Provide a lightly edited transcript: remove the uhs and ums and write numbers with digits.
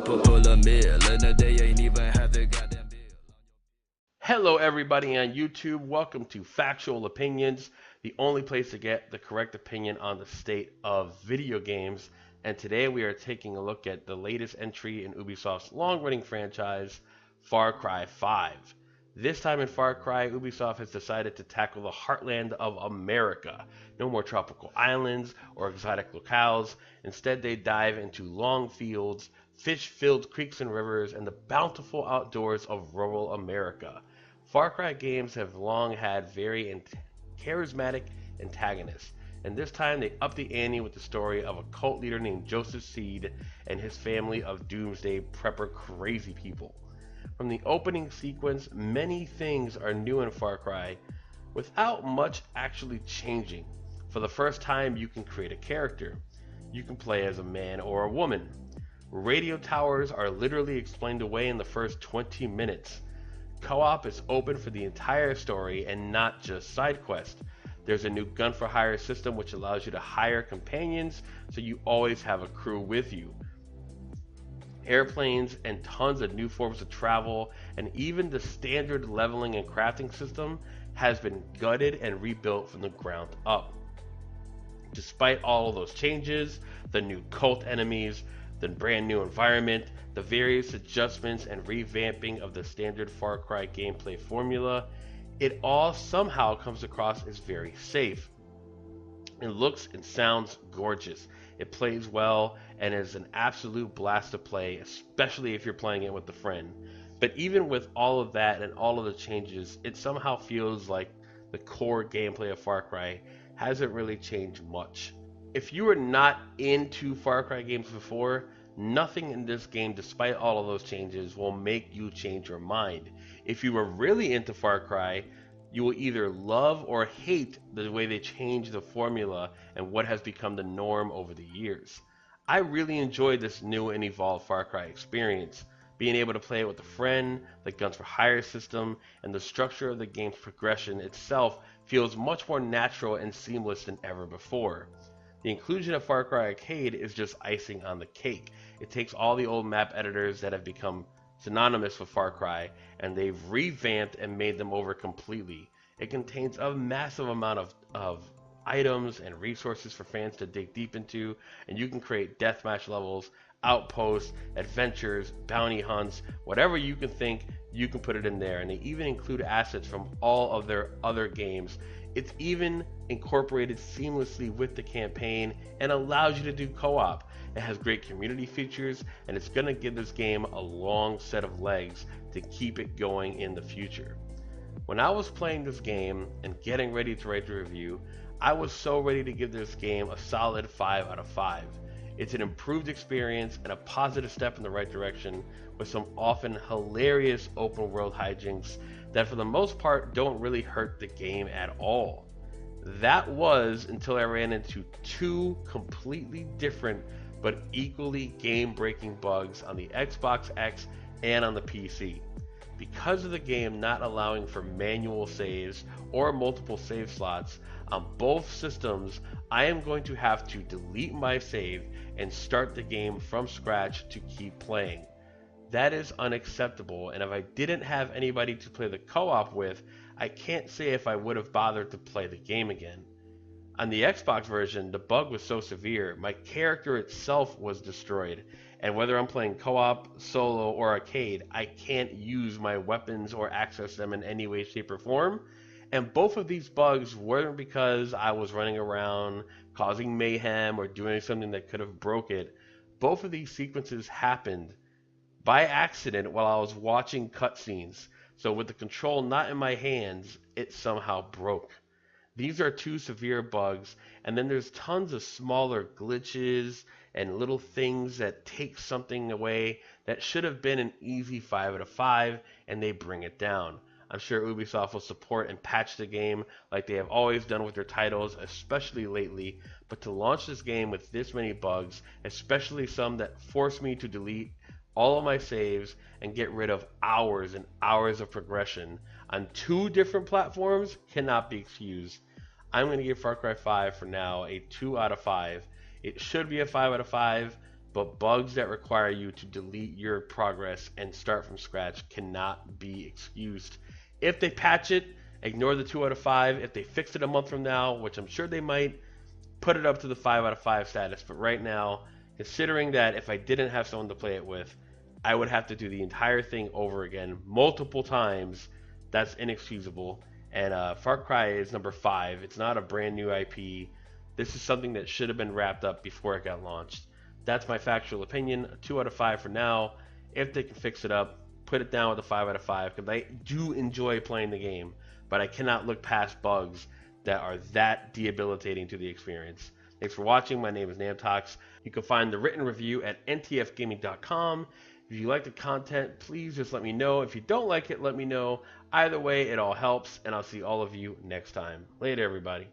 pull a meal, and they ain't even have the goddamn bill. Hello, everybody on YouTube. Welcome to Factual Opinions, the only place to get the correct opinion on the state of video games. And today we are taking a look at the latest entry in Ubisoft's long-running franchise, Far Cry 5. This time in Far Cry, Ubisoft has decided to tackle the heartland of America. No more tropical islands or exotic locales. Instead, they dive into long fields, fish-filled creeks and rivers, and the bountiful outdoors of rural America. Far Cry games have long had very charismatic antagonists, and this time they upped the ante with the story of a cult leader named Joseph Seed and his family of doomsday prepper crazy people. From the opening sequence, many things are new in Far Cry without much actually changing. For the first time, you can create a character. You can play as a man or a woman. Radio towers are literally explained away in the first 20 minutes. Co-op is open for the entire story and not just side quests. There's a new gun for hire system which allows you to hire companions so you always have a crew with you. Airplanes and tons of new forms of travel, and even the standard leveling and crafting system has been gutted and rebuilt from the ground up. Despite all of those changes, the new cult enemies, the brand new environment, the various adjustments and revamping of the standard Far Cry gameplay formula, it all somehow comes across as very safe. It looks and sounds gorgeous. It plays well and is an absolute blast to play, especially if you're playing it with a friend. But even with all of that and all of the changes, it somehow feels like the core gameplay of Far Cry hasn't really changed much. If you were not into Far Cry games before, nothing in this game, despite all of those changes, will make you change your mind. If you were really into Far Cry, you will either love or hate the way they changed the formula and what has become the norm over the years. I really enjoyed this new and evolved Far Cry experience. Being able to play it with a friend, the guns for hire system, and the structure of the game's progression itself feels much more natural and seamless than ever before. The inclusion of Far Cry Arcade is just icing on the cake. It takes all the old map editors that have become synonymous with Far Cry, and they've revamped and made them over completely. It contains a massive amount of items and resources for fans to dig deep into, and you can create deathmatch levels, outposts, adventures, bounty hunts, whatever you can think, you can put it in there. And they even include assets from all of their other games. It's even incorporated seamlessly with the campaign and allows you to do co-op. It has great community features, and it's going to give this game a long set of legs to keep it going in the future. When I was playing this game and getting ready to write the review, I was so ready to give this game a solid 5 out of 5. It's an improved experience and a positive step in the right direction with some often hilarious open world hijinks that for the most part don't really hurt the game at all. That was until I ran into two completely different but equally game-breaking bugs on the Xbox X and on the PC. Because of the game not allowing for manual saves or multiple save slots on both systems, I am going to have to delete my save and start the game from scratch to keep playing. That is unacceptable, and if I didn't have anybody to play the co-op with, I can't say if I would have bothered to play the game again. On the Xbox version, the bug was so severe, my character itself was destroyed, and whether I'm playing co-op, solo, or arcade, I can't use my weapons or access them in any way, shape, or form. And both of these bugs weren't because I was running around causing mayhem or doing something that could have broke it. Both of these sequences happened by accident while I was watching cutscenes. So with the control not in my hands, it somehow broke. These are two severe bugs, and then there's tons of smaller glitches and little things that take something away that should have been an easy 5 out of 5, and they bring it down. I'm sure Ubisoft will support and patch the game like they have always done with their titles, especially lately, but to launch this game with this many bugs, especially some that force me to delete all of my saves and get rid of hours and hours of progression on two different platforms, cannot be excused. I'm going to give Far Cry 5 for now a 2 out of 5. It should be a 5 out of 5, but bugs that require you to delete your progress and start from scratch cannot be excused. If they patch it, ignore the 2 out of 5. If they fix it a month from now, which I'm sure they might, put it up to the 5 out of 5 status. But right now, considering that if I didn't have someone to play it with, I would have to do the entire thing over again multiple times. That's inexcusable. And Far Cry is number 5. It's not a brand new IP. This is something that should have been wrapped up before it got launched. That's my factual opinion. A 2 out of 5 for now. If they can fix it up, put it down with a 5 out of 5 because I do enjoy playing the game, but I cannot look past bugs that are that debilitating to the experience. Thanks for watching. My name is Namtox. You can find the written review at ntfgaming.com. If you like the content, please just let me know. If you don't like it, let me know. Either way, it all helps, and I'll see all of you next time. Later, everybody.